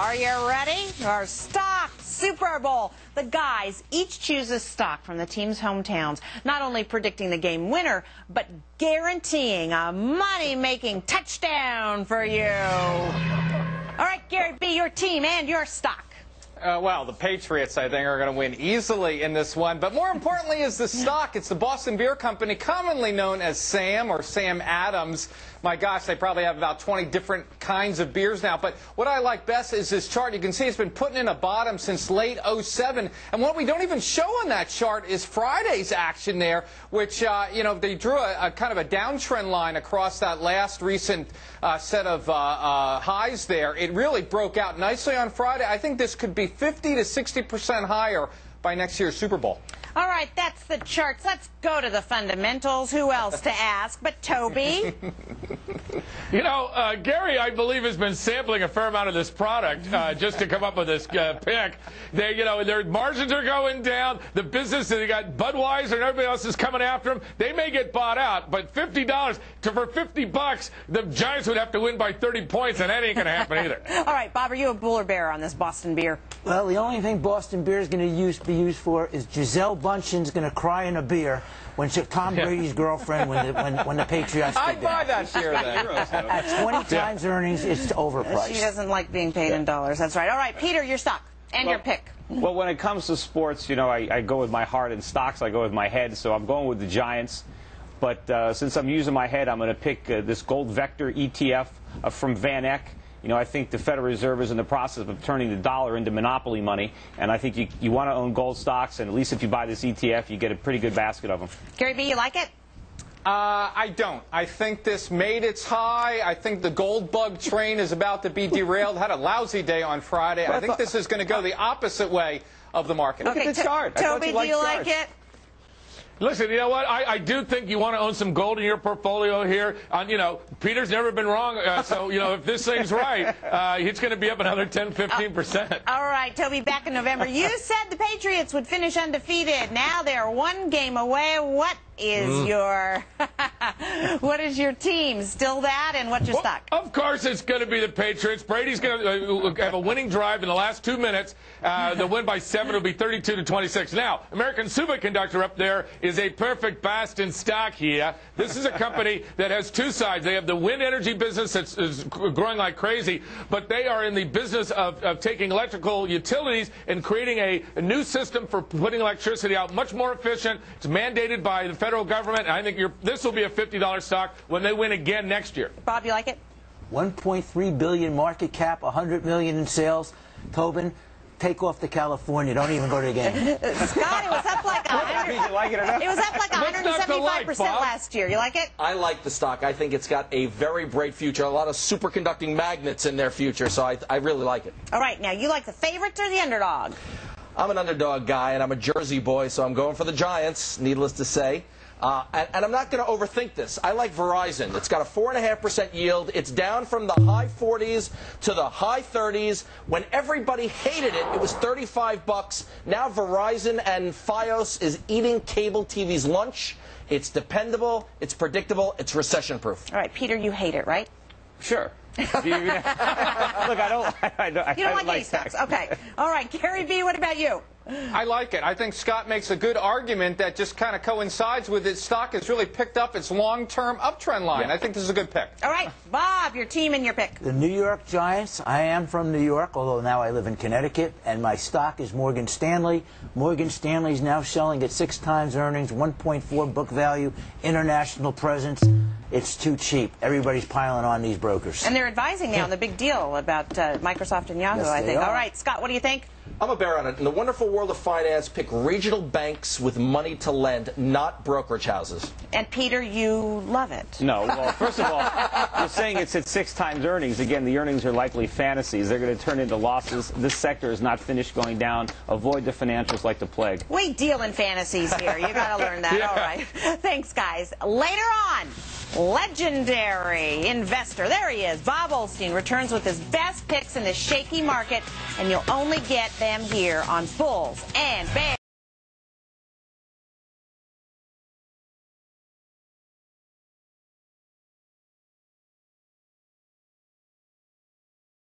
Are you ready? Our stock Super Bowl. The guys each choose a stock from the team's hometowns, not only predicting the game winner, but guaranteeing a money-making touchdown for you. All right, Gary B., your team and your stock. Well, the Patriots, I think, are going to win easily in this one. But more importantly is the stock. It's the Boston Beer Company, commonly known as Sam or Sam Adams. My gosh, they probably have about 20 different kinds of beers now. But what I like best is this chart. You can see it's been putting in a bottom since late '07. And what we don't even show on that chart is Friday's action there, which, you know, they drew a kind of a downtrend line across that last recent set of highs there. It really broke out nicely on Friday. I think this could be 50 to 60% higher by next year's Super Bowl. All right, that's the charts. Let's go to the fundamentals. Who else to ask but Toby? You know, Gary, I believe, has been sampling a fair amount of this product just to come up with this pick. They, you know, their margins are going down. The business, they got Budweiser and everybody else is coming after them. They may get bought out, but $50 for $50, the Giants would have to win by 30 points, and that ain't going to happen either. All right, Bob, are you a bull or bear on this Boston beer? Well, the only thing Boston beer is going to be used for is Giselle Bundchen's going to cry in a beer when Tom Brady's girlfriend when the Patriots. I'd buy that beer then. At 20 times earnings, it's overpriced. She doesn't like being paid in dollars. That's right. All right, Peter, your stock and your pick. Well, when it comes to sports, you know, I go with my heart, and stocks I go with my head. So I'm going with the Giants. But since I'm using my head, I'm going to pick this Gold Vector ETF from Van Eck. You know, I think the Federal Reserve is in the process of turning the dollar into monopoly money, and I think you want to own gold stocks, and at least if you buy this ETF, you get a pretty good basket of them. Gary B., you like it? I don't. I think this made its high. I think the gold bug train is about to be derailed. Had a lousy day on Friday. I think this is going to go the opposite way of the market. Okay, Look at the chart. Toby, do you like it? Listen, you know what? I do think you want to own some gold in your portfolio here. You know, Peter's never been wrong. So, you know, if this thing's right, it's going to be up another 10, 15%. All right, Toby, back in November, you said the Patriots would finish undefeated. Now they're one game away. What is your team? Still that, and what's your stock? Of course it's going to be the Patriots. Brady's going to have a winning drive in the last 2 minutes. They'll win by 7. It'll be 32-26. Now, American Superconductor up there is a perfect Boston stock here. This is a company that has two sides. They have the wind energy business that's growing like crazy, but they are in the business of taking electrical utilities and creating a new system for putting electricity out much more efficient. It's mandated by the federal government. I think this will be a $50 stock when they win again next year. Bob, you like it? 1.3 billion market cap, 100 million in sales. Tobin, take off to California. Don't even go to the game. Scott, it was up like 100. You like it or not? It was up like 175% last year. You like it? I like the stock. I think it's got a very bright future, a lot of superconducting magnets in their future, so I really like it. All right, now you like the favorites or the underdog? I'm an underdog guy, and I'm a Jersey boy, so I'm going for the Giants, needless to say. And I'm not going to overthink this. I like Verizon. It's got a 4.5% yield. It's down from the high 40s to the high 30s. When everybody hated it, it was $35. Now Verizon and Fios is eating cable TV's lunch. It's dependable. It's predictable. It's recession-proof. All right, Peter, you hate it, right? Sure. Look, I don't. You don't like any stocks. Okay. All right, Gary B., what about you? I like it. I think Scott makes a good argument that just kind of coincides with its stock has really picked up its long-term uptrend line. Yeah. I think this is a good pick. All right, Bob, your team and your pick. The New York Giants. I am from New York, although now I live in Connecticut, and my stock is Morgan Stanley. Morgan Stanley is now selling at 6 times earnings, 1.4 book value, international presence. It's too cheap. Everybody's piling on these brokers. And they're advising now on the big deal about Microsoft and Yahoo, Yes, I think. are. All right, Scott, what do you think? I'm a bear on it. In the wonderful world of finance, pick regional banks with money to lend, not brokerage houses. And Peter, you love it. No. Well, first of all, you're saying it's at 6 times earnings. Again, the earnings are likely fantasies. They're going to turn into losses. This sector is not finished going down. Avoid the financials like the plague. We deal in fantasies here. You got to learn that. Yeah. All right. Thanks, guys. Later on, legendary investor. There he is. Bob Olstein returns with his best picks in the shaky market, and you'll only get them here on Bulls and Bears.